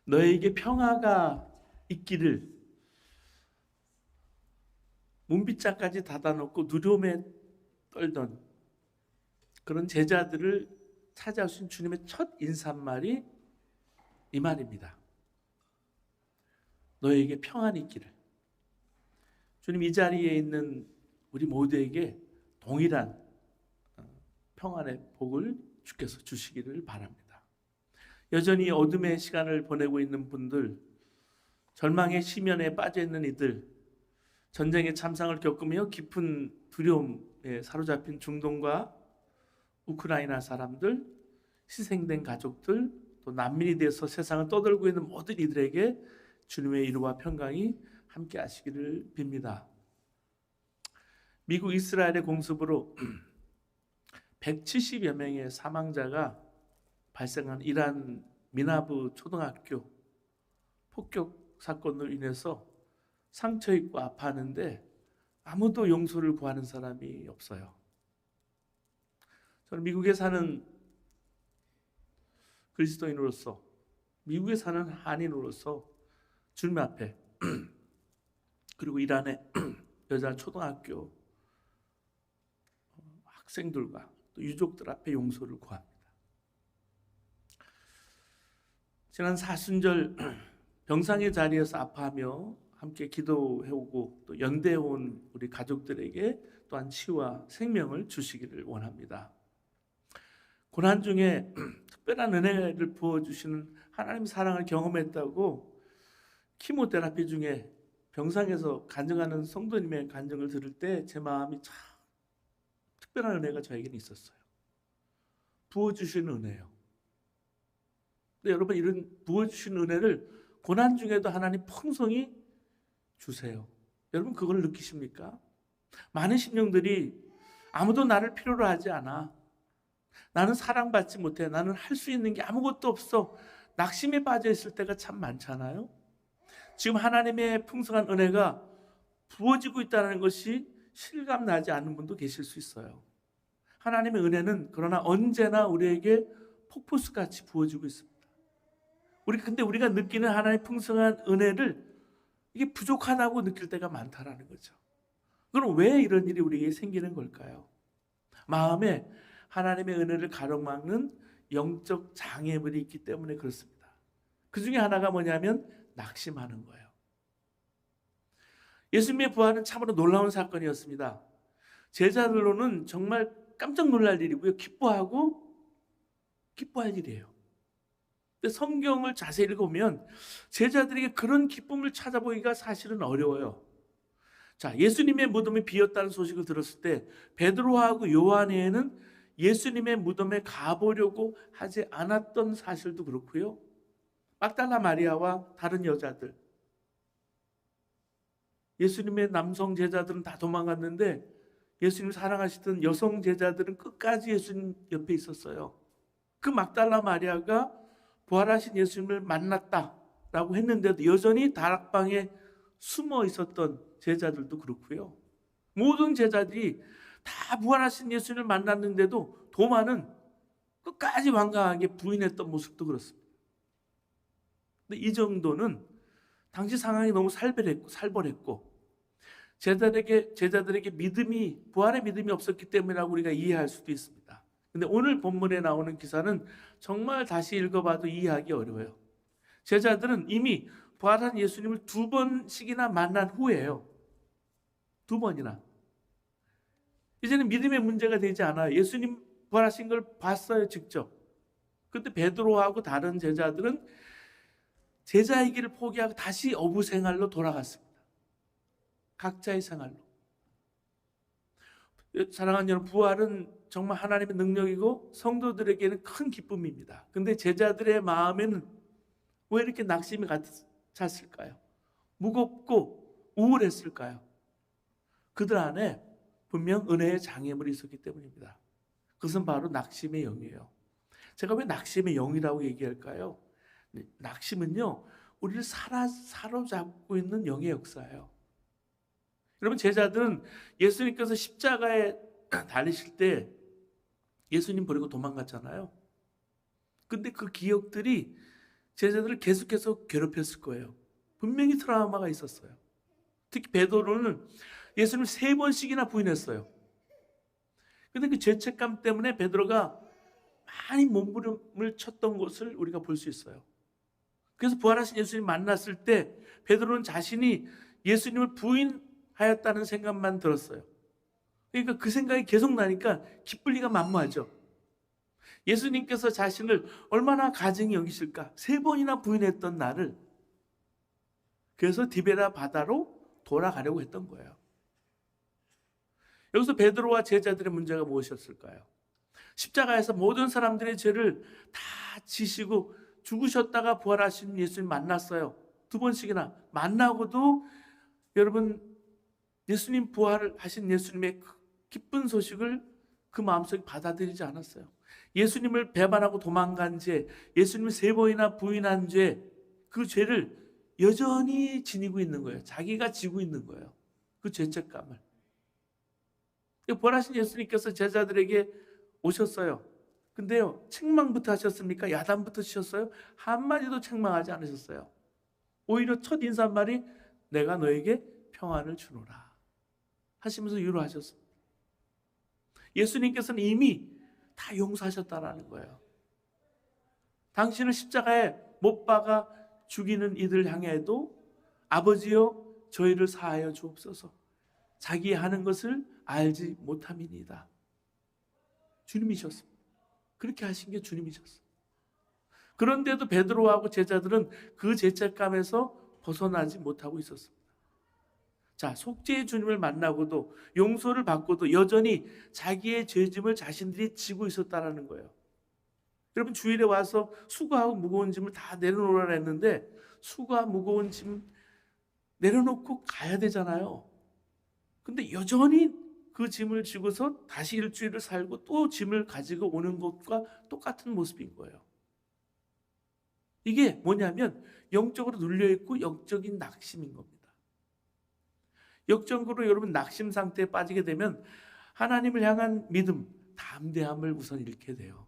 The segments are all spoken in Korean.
너에게 평화가 있기를 문빗장까지 닫아놓고 두려움에 떨던 그런 제자들을 찾아오신 주님의 첫 인사말이 이 말입니다. 너에게 평안이 있기를. 주님, 이 자리에 있는 우리 모두에게 동일한 평안의 복을 주께서 주시기를 바랍니다. 여전히 어둠의 시간을 보내고 있는 분들, 절망의 시면에 빠져 있는 이들, 전쟁의 참상을 겪으며 깊은 두려움에 사로잡힌 중동과 우크라이나 사람들, 희생된 가족들, 또 난민이 돼서 세상을 떠돌고 있는 모든 이들에게 주님의 위로와 평강이 함께 하시기를 빕니다. 미국 이스라엘의 공습으로 170여 명의 사망자가 발생한 이란 미나브 초등학교 폭격 사건으로 인해서 상처 입고 아파하는데 아무도 용서를 구하는 사람이 없어요. 저는 미국에 사는 그리스도인으로서, 미국에 사는 한인으로서 주님 앞에 그리고 이란의 여자 초등학교 학생들과 또 유족들 앞에 용서를 구합니다. 지난 사순절 병상의 자리에서 아파하며 함께 기도해오고 또 연대해온 우리 가족들에게 또한 치유와 생명을 주시기를 원합니다. 고난 중에 특별한 은혜를 부어주시는 하나님의 사랑을 경험했다고 키모테라피 중에 병상에서 간증하는 성도님의 간증을 들을 때 제 마음이 참 특별한 은혜가 저에게는 있었어요. 부어주시는 은혜요. 근데 여러분, 이런 부어주시는 은혜를 고난 중에도 하나님 풍성히 주세요. 여러분, 그걸 느끼십니까? 많은 심령들이 아무도 나를 필요로 하지 않아. 나는 사랑받지 못해. 나는 할 수 있는 게 아무것도 없어. 낙심에 빠져 있을 때가 참 많잖아요. 지금 하나님의 풍성한 은혜가 부어지고 있다는 것이 실감나지 않는 분도 계실 수 있어요. 하나님의 은혜는 그러나 언제나 우리에게 폭포수같이 부어지고 있습니다. 근데 우리가 느끼는 하나님의 풍성한 은혜를 이게 부족하다고 느낄 때가 많다라는 거죠. 그럼 왜 이런 일이 우리에게 생기는 걸까요? 마음에 하나님의 은혜를 가로막는 영적 장애물이 있기 때문에 그렇습니다. 그 중에 하나가 뭐냐면 낙심하는 거예요. 예수님의 부활은 참으로 놀라운 사건이었습니다. 제자들로는 정말 깜짝 놀랄 일이고요. 기뻐할 일이에요. 근데 성경을 자세히 읽어보면 제자들에게 그런 기쁨을 찾아보기가 사실은 어려워요. 자, 예수님의 무덤이 비었다는 소식을 들었을 때 베드로하고 요한에는 예수님의 무덤에 가보려고 하지 않았던 사실도 그렇고요. 막달라 마리아와 다른 여자들, 예수님의 남성 제자들은 다 도망갔는데 예수님 사랑하시던 여성 제자들은 끝까지 예수님 옆에 있었어요. 그 막달라 마리아가 부활하신 예수님을 만났다라고 했는데도 여전히 다락방에 숨어 있었던 제자들도 그렇고요. 모든 제자들이 다 부활하신 예수님을 만났는데도 도마는 끝까지 완강하게 부인했던 모습도 그렇습니다. 근데 이 정도는 당시 상황이 너무 살벌했고 제자들에게 부활의 믿음이 없었기 때문이라고 우리가 이해할 수도 있습니다. 근데 오늘 본문에 나오는 기사는 정말 다시 읽어봐도 이해하기 어려워요. 제자들은 이미 부활한 예수님을 2번씩이나 만난 후에요. 2번이나. 이제는 믿음의 문제가 되지 않아요. 예수님 부활하신 걸 봤어요, 직접. 그런데 베드로하고 다른 제자들은 제자의 길을 포기하고 다시 어부 생활로 돌아갔습니다. 각자의 생활로. 사랑하는 여러분, 부활은 정말 하나님의 능력이고 성도들에게는 큰 기쁨입니다. 그런데 제자들의 마음에는 왜 이렇게 낙심이 찼을까요? 무겁고 우울했을까요? 그들 안에 분명 은혜의 장애물이 있었기 때문입니다. 그것은 바로 낙심의 영이에요. 제가 왜 낙심의 영이라고 얘기할까요? 낙심은요, 우리를 사로잡고 있는 영의 역사예요. 여러분, 제자들은 예수님께서 십자가에 달리실 때 예수님 버리고 도망갔잖아요. 근데 그 기억들이 제자들을 계속해서 괴롭혔을 거예요. 분명히 트라우마가 있었어요. 특히 베드로는 예수님을 3번씩이나 부인했어요. 근데 그 죄책감 때문에 베드로가 많이 몸부림을 쳤던 것을 우리가 볼 수 있어요. 그래서 부활하신 예수님 만났을 때 베드로는 자신이 예수님을 부인하였다는 생각만 들었어요. 그러니까 그 생각이 계속 나니까 기쁠 리가 만무하죠. 예수님께서 자신을 얼마나 가증히 여기실까? 3번이나 부인했던 나를, 그래서 디베라 바다로 돌아가려고 했던 거예요. 여기서 베드로와 제자들의 문제가 무엇이었을까요? 십자가에서 모든 사람들의 죄를 다 지시고 죽으셨다가 부활하신 예수님 만났어요. 2번씩이나 만나고도 여러분, 예수님 부활하신 예수님의 기쁜 소식을 그 마음속에 받아들이지 않았어요. 예수님을 배반하고 도망간 죄, 예수님을 3번이나 부인한 죄, 그 죄를 여전히 지니고 있는 거예요. 자기가 지고 있는 거예요. 그 죄책감을. 부활하신 예수님께서 제자들에게 오셨어요. 근데요, 책망부터 하셨습니까? 야단부터 치셨어요? 한마디도 책망하지 않으셨어요. 오히려 첫 인사말이 내가 너에게 평안을 주노라 하시면서 위로하셨습니다. 예수님께서는 이미 다 용서하셨다라는 거예요. 당신을 십자가에 못 박아 죽이는 이들 향해도 아버지여 저희를 사하여 주옵소서, 자기 하는 것을 알지 못함이니이다. 주님이셨습니다. 그렇게 하신 게 주님이셨어요. 그런데도 베드로하고 제자들은 그 죄책감에서 벗어나지 못하고 있었습니다. 자, 속죄의 주님을 만나고도 용서를 받고도 여전히 자기의 죄짐을 자신들이 지고 있었다는 거예요. 여러분, 주일에 와서 수고하고 무거운 짐을 다 내려놓으라 했는데 수고하고 무거운 짐 내려놓고 가야 되잖아요. 근데 여전히 그 짐을 지고서 다시 일주일을 살고 또 짐을 가지고 오는 것과 똑같은 모습인 거예요. 이게 뭐냐면 영적으로 눌려있고 영적인 낙심인 겁니다. 영적으로 여러분 낙심 상태에 빠지게 되면 하나님을 향한 믿음, 담대함을 우선 잃게 돼요.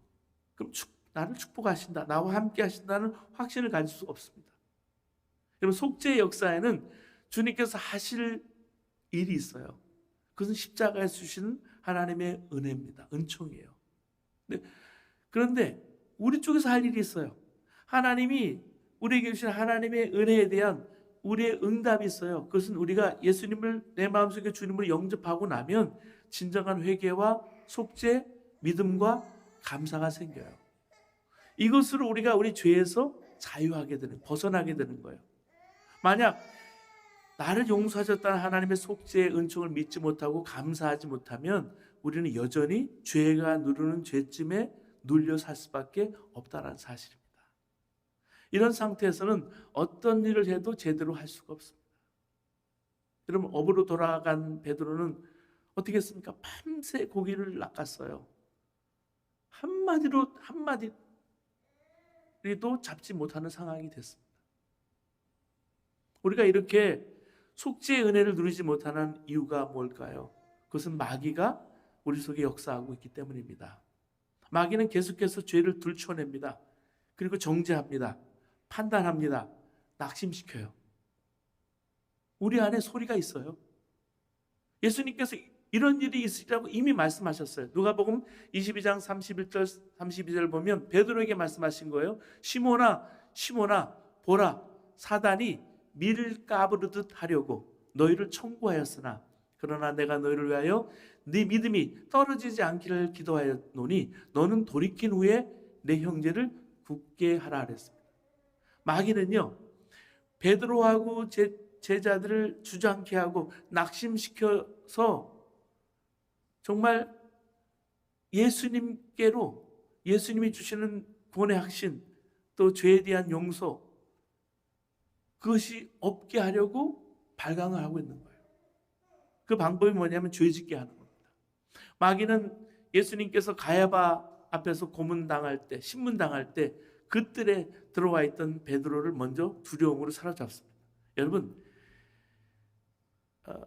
그럼 나를 축복하신다, 나와 함께 하신다는 확신을 가질 수가 없습니다. 여러분, 속죄의 역사에는 주님께서 하실 일이 있어요. 그것은 십자가에서 주시는 하나님의 은혜입니다. 은총이에요. 그런데 우리 쪽에서 할 일이 있어요. 하나님이 우리에게 주신 하나님의 은혜에 대한 우리의 응답이 있어요. 그것은 우리가 예수님을 내 마음속에 주님으로 영접하고 나면 진정한 회개와 속죄, 믿음과 감사가 생겨요. 이것으로 우리가 우리 죄에서 자유하게 되는, 벗어나게 되는 거예요. 만약 나를 용서하셨다는 하나님의 속죄의 은총을 믿지 못하고 감사하지 못하면 우리는 여전히 죄가 누르는 죄짐에 눌려 살 수밖에 없다는 사실입니다. 이런 상태에서는 어떤 일을 해도 제대로 할 수가 없습니다. 여러분, 업으로 돌아간 베드로는 어떻게 했습니까? 밤새 고기를 낚았어요. 한마디도 잡지 못하는 상황이 됐습니다. 우리가 이렇게 속죄의 은혜를 누리지 못하는 이유가 뭘까요? 그것은 마귀가 우리 속에 역사하고 있기 때문입니다. 마귀는 계속해서 죄를 들춰냅니다. 그리고 정죄합니다. 판단합니다. 낙심시켜요. 우리 안에 소리가 있어요. 예수님께서 이런 일이 있으리라고 이미 말씀하셨어요. 누가복음 22장 31절 32절 보면 베드로에게 말씀하신 거예요. 시몬아, 시몬아, 보라, 사단이 밀을 까부르듯 하려고 너희를 청구하였으나 그러나 내가 너희를 위하여 네 믿음이 떨어지지 않기를 기도하였노니 너는 돌이킨 후에 내 형제를 굳게 하라 그랬습니다. 마귀는요, 베드로하고 제자들을 주저앉게 하고 낙심시켜서 정말 예수님께로, 예수님이 주시는 구원의 확신, 또 죄에 대한 용서, 그것이 없게 하려고 발광을 하고 있는 거예요. 그 방법이 뭐냐면 죄짓게 하는 겁니다. 마귀는 예수님께서 가야바 앞에서 고문당할 때, 신문당할 때 그 뜰에 들어와 있던 베드로를 먼저 두려움으로 사로잡습니다. 여러분,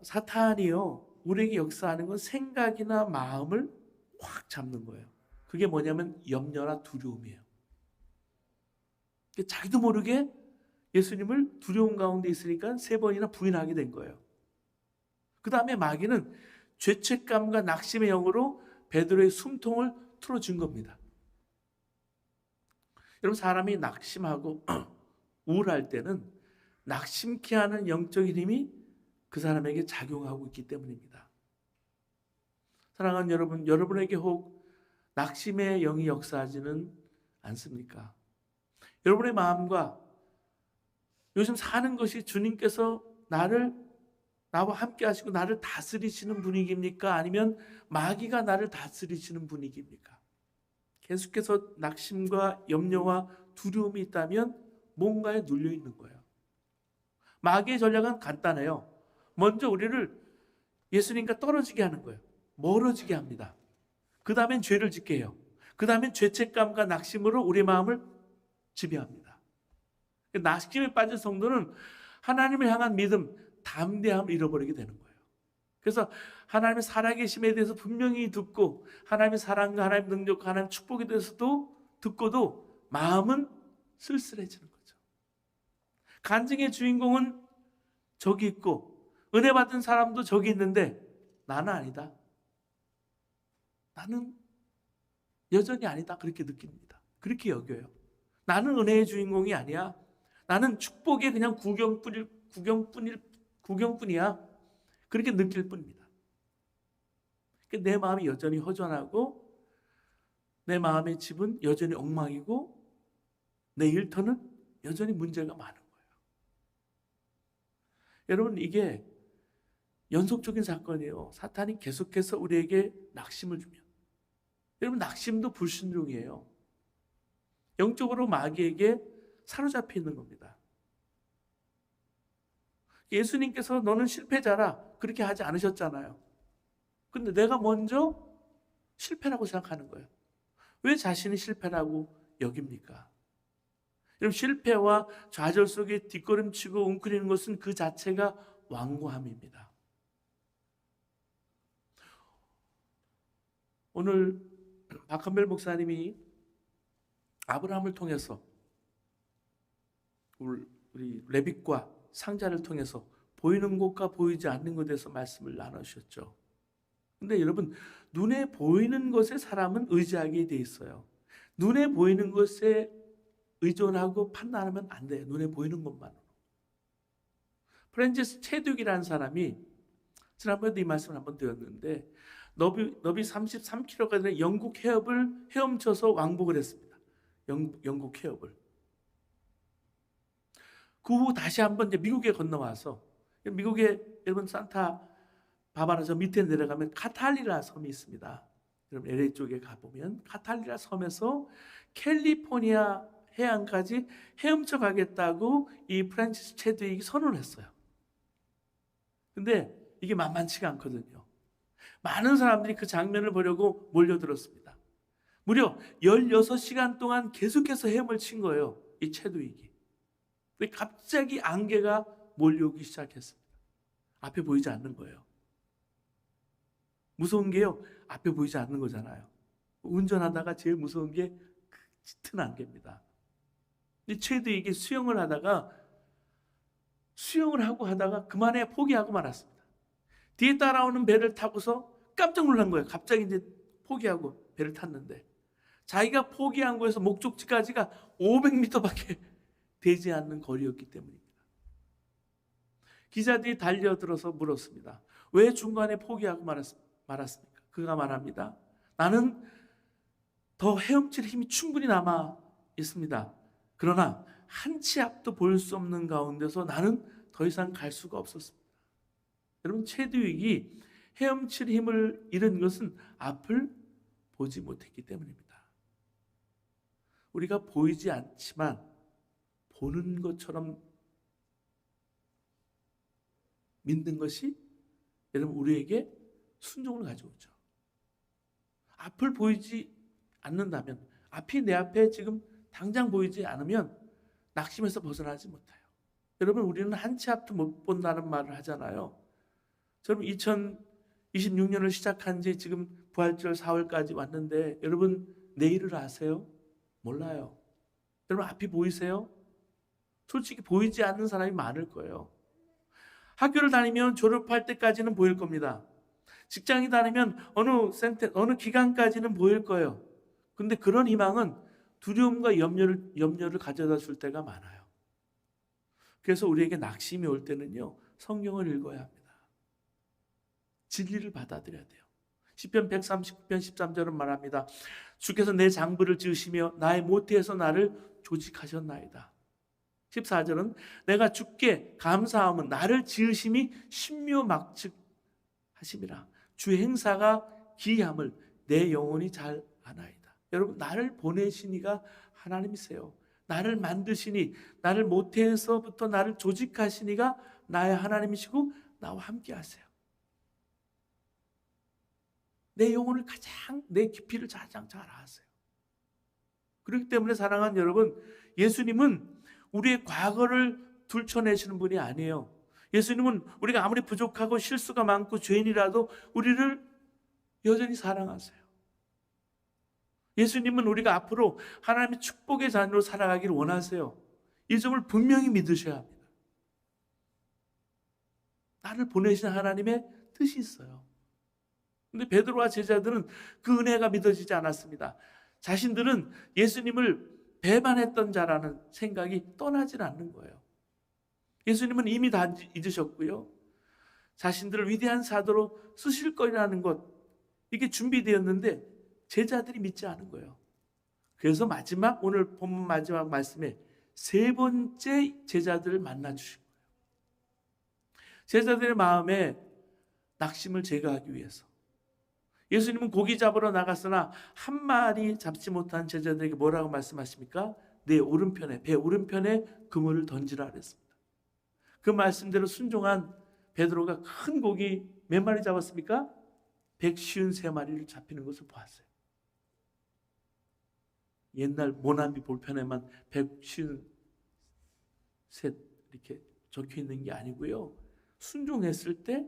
사탄이요, 우리에게 역사하는 건 생각이나 마음을 확 잡는 거예요. 그게 뭐냐면 염려나 두려움이에요. 자기도 모르게 예수님을 두려움 가운데 있으니까 3번이나 부인하게 된 거예요. 그 다음에 마귀는 죄책감과 낙심의 영으로 베드로의 숨통을 틀어준 겁니다. 여러분, 사람이 낙심하고 우울할 때는 낙심케 하는 영적인 힘이 그 사람에게 작용하고 있기 때문입니다. 사랑하는 여러분, 여러분에게 혹 낙심의 영이 역사하지는 않습니까? 여러분의 마음과 요즘 사는 것이 주님께서 나와 함께 하시고 나를 다스리시는 분위기입니까? 아니면 마귀가 나를 다스리시는 분위기입니까? 계속해서 낙심과 염려와 두려움이 있다면 뭔가에 눌려 있는 거예요. 마귀의 전략은 간단해요. 먼저 우리를 예수님과 떨어지게 하는 거예요. 멀어지게 합니다. 그 다음엔 죄를 짓게 해요. 그 다음엔 죄책감과 낙심으로 우리 마음을 지배합니다. 낙심에 빠진 성도는 하나님을 향한 믿음, 담대함을 잃어버리게 되는 거예요. 그래서 하나님의 살아계심에 대해서 분명히 듣고 하나님의 사랑과 하나님의 능력과 하나님의 축복에 대해서도 듣고도 마음은 쓸쓸해지는 거죠. 간증의 주인공은 저기 있고 은혜 받은 사람도 저기 있는데 나는 아니다. 나는 여전히 아니다. 그렇게 느낍니다. 그렇게 여겨요. 나는 은혜의 주인공이 아니야. 나는 축복의 그냥 구경꾼이야. 그렇게 느낄 뿐입니다. 내 마음이 여전히 허전하고 내 마음의 집은 여전히 엉망이고 내 일터는 여전히 문제가 많은 거예요. 여러분, 이게 연속적인 사건이에요. 사탄이 계속해서 우리에게 낙심을 주면, 여러분, 낙심도 불순종이에요. 영적으로 마귀에게 사로잡혀 있는 겁니다. 예수님께서 너는 실패자라 그렇게 하지 않으셨잖아요. 근데 내가 먼저 실패라고 생각하는 거예요. 왜 자신이 실패라고 여깁니까? 여러분, 실패와 좌절 속에 뒷걸음치고 웅크리는 것은 그 자체가 완고함입니다. 오늘 박한별 목사님이 아브라함을 통해서 우리 레빗과 상자를 통해서 보이는 것과 보이지 않는 것에 대해서 말씀을 나누셨죠. 근데 여러분, 눈에 보이는 것에 사람은 의지하게 돼 있어요. 눈에 보이는 것에 의존하고 판단하면 안 돼요. 눈에 보이는 것만으로. 프랜시스 체듀기라는 사람이 지난번에도 이 말씀을 한번 드렸는데 너비 33km가 되는 영국 해협을 헤엄쳐서 왕복을 했습니다. 영국 해협을. 그 후 다시 한번 이제 미국에 건너와서, 미국에 여러분 산타 바바라 저 밑에 내려가면 카탈리라 섬이 있습니다. 여러분 LA 쪽에 가보면 카탈리라 섬에서 캘리포니아 해안까지 헤엄쳐 가겠다고 이 프란시스 체드윅이 선언을 했어요. 근데 이게 만만치가 않거든요. 많은 사람들이 그 장면을 보려고 몰려들었습니다. 무려 16시간 동안 계속해서 헤엄을 친 거예요, 이 체드윅이. 근데 갑자기 안개가 몰려오기 시작했습니다. 앞에 보이지 않는 거예요. 무서운 게요, 앞에 보이지 않는 거잖아요. 운전하다가 제일 무서운 게 그 짙은 안개입니다. 이 체드윅이 수영을 하고 하다가 그만해 포기하고 말았습니다. 뒤에 따라오는 배를 타고서 깜짝 놀란 거예요. 갑자기 이제 포기하고 배를 탔는데 자기가 포기한 곳에서 목적지까지가 500m밖에 되지 않는 거리였기 때문입니다. 기자들이 달려들어서 물었습니다. 왜 중간에 포기하고 말았습니까? 그가 말합니다. 나는 더 헤엄칠 힘이 충분히 남아 있습니다. 그러나 한 치 앞도 볼 수 없는 가운데서 나는 더 이상 갈 수가 없었습니다. 여러분, 체드윅이 헤엄칠 힘을 잃은 것은 앞을 보지 못했기 때문입니다. 우리가 보이지 않지만 보는 것처럼 믿는 것이 여러분 우리에게 순종을 가져오죠. 앞을 보이지 않는다면, 앞이 내 앞에 지금 당장 보이지 않으면 낙심에서 벗어나지 못해요. 여러분, 우리는 한 치 앞도 못 본다는 말을 하잖아요. 여러분, 2026년을 시작한 지 지금 부활절 4월까지 왔는데 여러분 내일을 아세요? 몰라요. 여러분 앞이 보이세요? 솔직히 보이지 않는 사람이 많을 거예요. 학교를 다니면 졸업할 때까지는 보일 겁니다. 직장에 다니면 어느 기간까지는 보일 거예요. 근데 그런 희망은 두려움과 염려를 가져다 줄 때가 많아요. 그래서 우리에게 낙심이 올 때는요, 성경을 읽어야 합니다. 진리를 받아들여야 돼요. 시편 139편 13절은 말합니다. 주께서 내 장부를 지으시며 나의 모태에서 나를 조직하셨나이다. 14절은 내가 주께 감사함은 나를 지으심이 신묘막측하심이라. 주 행사가 기이함을 내 영혼이 잘 아나이다. 여러분, 나를 보내신 이가 하나님이세요. 나를 만드시니, 나를 모태에서부터 나를 조직하신 이가 나의 하나님이시고 나와 함께 하세요. 내 영혼을 가장, 내 깊이를 가장 잘 아세요. 그렇기 때문에 사랑하는 여러분, 예수님은 우리의 과거를 들춰내시는 분이 아니에요. 예수님은 우리가 아무리 부족하고 실수가 많고 죄인이라도 우리를 여전히 사랑하세요. 예수님은 우리가 앞으로 하나님의 축복의 자녀로 살아가기를 원하세요. 이 점을 분명히 믿으셔야 합니다. 나를 보내신 하나님의 뜻이 있어요. 근데 베드로와 제자들은 그 은혜가 믿어지지 않았습니다. 자신들은 예수님을 배반했던 자라는 생각이 떠나질 않는 거예요. 예수님은 이미 다 잊으셨고요. 자신들을 위대한 사도로 쓰실 거라는 것, 이게 준비되었는데 제자들이 믿지 않은 거예요. 그래서 오늘 본문 마지막 말씀에 세 번째 제자들을 만나 주신 거예요. 제자들의 마음에 낙심을 제거하기 위해서 예수님은 고기 잡으러 나갔으나 한 마리 잡지 못한 제자들에게 뭐라고 말씀하십니까? 내 오른편에, 배 오른편에 그물을 던지라 그랬습니다. 그 말씀대로 순종한 베드로가 큰 고기 몇 마리 잡았습니까? 153마리를 잡히는 것을 보았어요. 옛날 모나미 볼펜에만 153 이렇게 적혀 있는 게 아니고요. 순종했을 때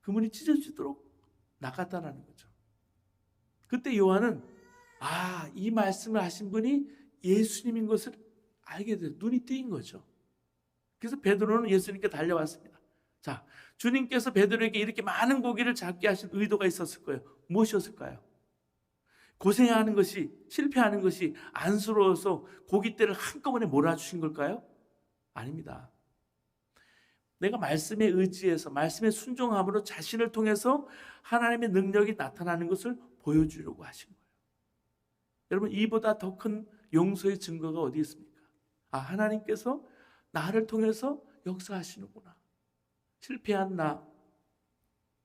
그물이 찢어지도록 나갔다라는 거죠. 그때 요한은 이 말씀을 하신 분이 예수님인 것을 알게 돼서 눈이 뜨인 거죠. 그래서 베드로는 예수님께 달려왔습니다. 자, 주님께서 베드로에게 이렇게 많은 고기를 잡게 하신 의도가 있었을 거예요. 무엇이었을까요? 고생하는 것이, 실패하는 것이 안쓰러워서 고깃대를 한꺼번에 몰아주신 걸까요? 아닙니다. 내가 말씀에 의지해서 말씀에 순종함으로 자신을 통해서 하나님의 능력이 나타나는 것을 보여주려고 하신 거예요. 여러분, 이보다 더 큰 용서의 증거가 어디 있습니까? 하나님께서 나를 통해서 역사하시는구나. 실패한 나,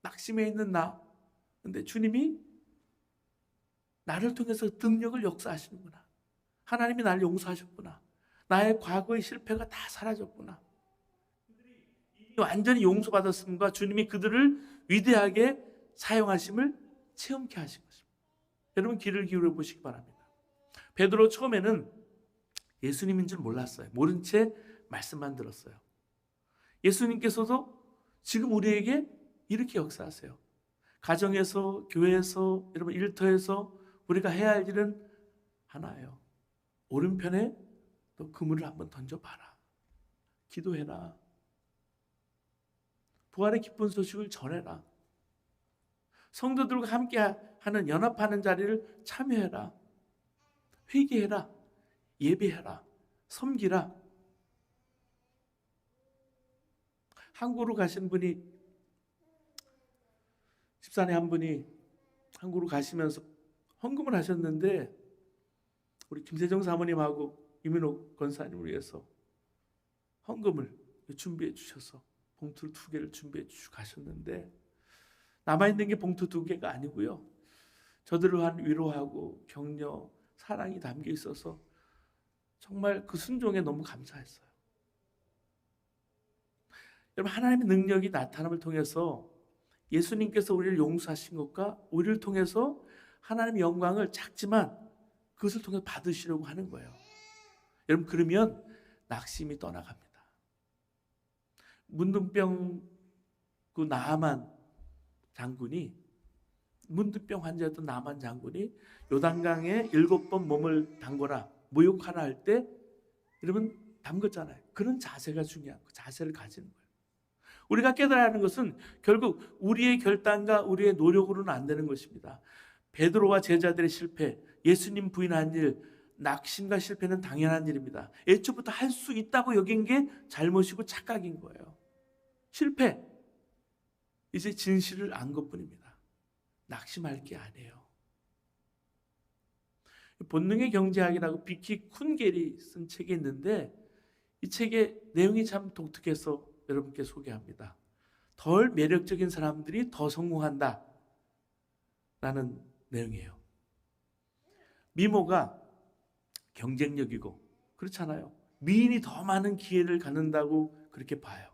낙심해 있는 나, 근데 주님이 나를 통해서 능력을 역사하시는구나. 하나님이 나를 용서하셨구나. 나의 과거의 실패가 다 사라졌구나. 완전히 용서받았음과 주님이 그들을 위대하게 사용하심을 체험케 하신 것입니다. 여러분, 귀를 기울여 보시기 바랍니다. 베드로 처음에는 예수님인 줄 몰랐어요. 모른 채 말씀만 들었어요. 예수님께서도 지금 우리에게 이렇게 역사하세요. 가정에서, 교회에서, 여러분 일터에서 우리가 해야 할 일은 하나예요. 오른편에 너 그물을 한번 던져봐라. 기도해라. 부활의 기쁜 소식을 전해라. 성도들과 함께 하는 연합하는 자리를 참여해라. 회개해라. 예배해라. 섬기라. 한국으로 가신 분이, 집사님 한 분이 한국으로 가시면서 헌금을 하셨는데 우리 김세정 사모님하고 이민옥 권사님을 위해서 헌금을 준비해 주셔서 봉투 2개를 준비해 주시고 가셨는데 남아있는 게 봉투 2개가 아니고요. 저들을 한 위로하고 격려, 사랑이 담겨 있어서 정말 그 순종에 너무 감사했어요. 여러분, 하나님의 능력이 나타남을 통해서 예수님께서 우리를 용서하신 것과 우리를 통해서 하나님의 영광을 작지만 그것을 통해 받으시려고 하는 거예요. 여러분, 그러면 낙심이 떠나갑니다. 문둥병 그 나아만 장군이, 문둥병 환자였던 나아만 장군이 요단강에 7번 몸을 담거나 모욕 하나 할 때 여러분 담궜잖아요. 그런 자세가 중요한 거, 자세를 가지는 거예요. 우리가 깨달아야 하는 것은 결국 우리의 결단과 우리의 노력으로는 안 되는 것입니다. 베드로와 제자들의 실패, 예수님 부인한 일, 낙심과 실패는 당연한 일입니다. 애초부터 할 수 있다고 여긴 게 잘못이고 착각인 거예요. 실패, 이제 진실을 안 것뿐입니다. 낙심할 게 아니에요. 본능의 경제학이라고 비키 쿤겔이 쓴 책이 있는데 이 책의 내용이 참 독특해서 여러분께 소개합니다. 덜 매력적인 사람들이 더 성공한다 라는 내용이에요. 미모가 경쟁력이고 그렇잖아요. 미인이 더 많은 기회를 갖는다고 그렇게 봐요.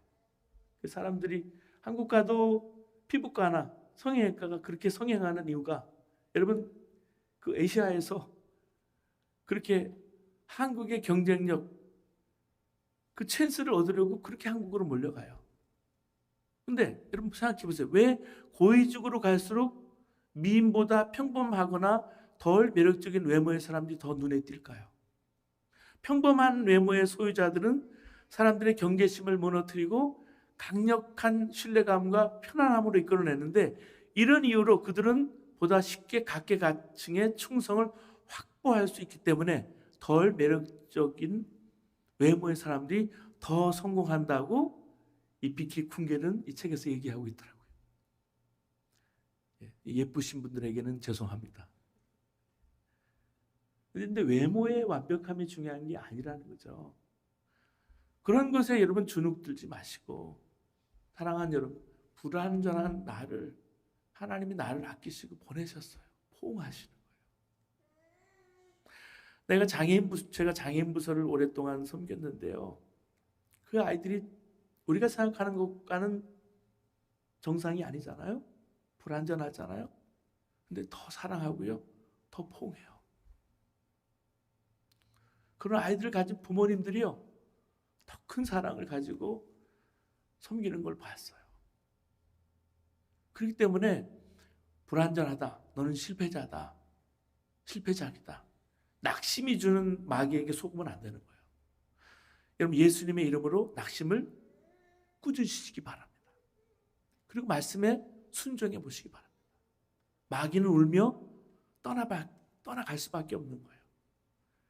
사람들이 한국 가도 피부과나 성형외과가 그렇게 성행하는 이유가 여러분 그 아시아에서 그렇게 한국의 경쟁력 그 찬스를 얻으려고 그렇게 한국으로 몰려가요. 근데 여러분 생각해 보세요. 왜 고위직으로 갈수록 미인보다 평범하거나 덜 매력적인 외모의 사람들이 더 눈에 띌까요? 평범한 외모의 소유자들은 사람들의 경계심을 무너뜨리고 강력한 신뢰감과 편안함으로 이끌어내는데 이런 이유로 그들은 보다 쉽게 각계각층의 충성을 확보할 수 있기 때문에 덜 매력적인 외모의 사람들이 더 성공한다고 이 비키 쿤겔은 이 책에서 얘기하고 있더라고요. 예쁘신 분들에게는 죄송합니다. 그런데 외모의 완벽함이 중요한 게 아니라는 거죠. 그런 것에 여러분 주눅 들지 마시고 사랑하는 여러분, 불완전한 나를 하나님이 나를 아끼시고 보내셨어요. 포옹하시는 거예요. 제가 장애인 부서를 오랫동안 섬겼는데요. 그 아이들이 우리가 생각하는 것과는 정상이 아니잖아요. 불완전하잖아요. 근데 더 사랑하고요. 더 포옹해요. 그런 아이들을 가진 부모님들이요. 더 큰 사랑을 가지고 섬기는 걸 봤어요. 그렇기 때문에 불완전하다. 너는 실패자다. 실패자이다. 낙심이 주는 마귀에게 속으면 안 되는 거예요. 여러분 예수님의 이름으로 낙심을 꾸짖으시기 바랍니다. 그리고 말씀에 순종해 보시기 바랍니다. 마귀는 울며 떠나갈 수밖에 없는 거예요.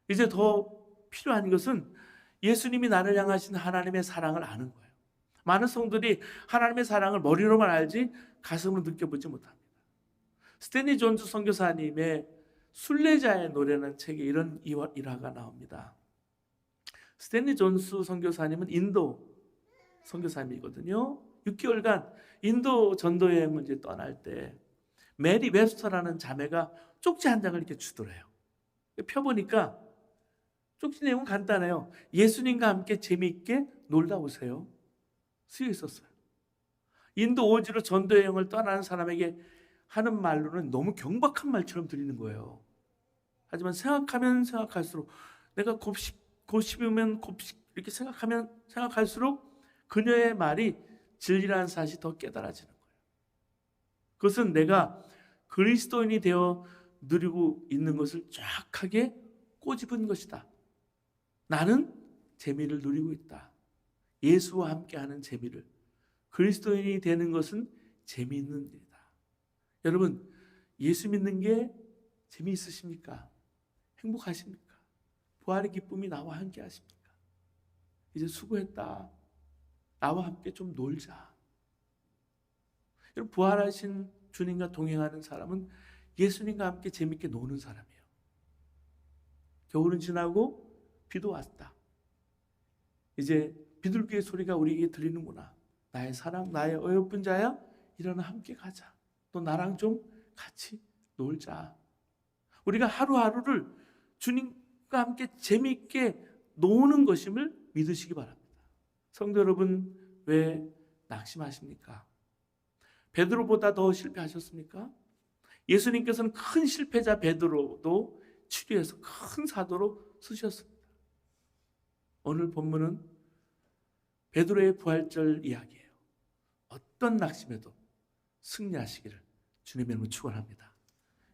이제 더 필요한 것은 예수님이 나를 향하신 하나님의 사랑을 아는 거예요. 많은 성도들이 하나님의 사랑을 머리로만 알지 가슴으로 느껴보지 못합니다. 스탠리 존스 선교사님의 순례자의 노래라는 책에 이런 일화가 나옵니다. 스탠리 존스 선교사님은 인도 선교사님이거든요. 6개월간 인도 전도 여행을 이제 떠날 때 메리 웹스터라는 자매가 쪽지 한 장을 이렇게 주더래요. 펴보니까 쪽지 내용은 간단해요. 예수님과 함께 재미있게 놀다 오세요. 쓰여 있었어요. 인도 오지로 전도 여행을 떠나는 사람에게 하는 말로는 너무 경박한 말처럼 들리는 거예요. 하지만 생각하면 생각할수록 내가 곱씹으면 이렇게 생각할수록 그녀의 말이 진리라는 사실이 더 깨달아지는 거예요. 그것은 내가 그리스도인이 되어 누리고 있는 것을 정확하게 꼬집은 것이다. 나는 재미를 누리고 있다. 예수와 함께하는 재미를. 그리스도인이 되는 것은 재미있는 일이다. 여러분, 예수 믿는 게 재미있으십니까? 행복하십니까? 부활의 기쁨이 나와 함께 하십니까? 이제 수고했다. 나와 함께 좀 놀자. 여러분, 부활하신 주님과 동행하는 사람은 예수님과 함께 재밌게 노는 사람이에요. 겨울은 지나고 비도 왔다. 이제 비둘기의 소리가 우리에게 들리는구나. 나의 사랑, 나의 어여쁜 자야, 일어나 함께 가자. 또 나랑 좀 같이 놀자. 우리가 하루하루를 주님과 함께 재미있게 노는 것임을 믿으시기 바랍니다. 성도 여러분, 왜 낙심하십니까? 베드로보다 더 실패하셨습니까? 예수님께서는 큰 실패자 베드로도 치료해서 큰 사도로 쓰셨습니다. 오늘 본문은 베드로의 부활절 이야기예요. 어떤 낙심에도 승리하시기를 주님의 이름으로 축원합니다.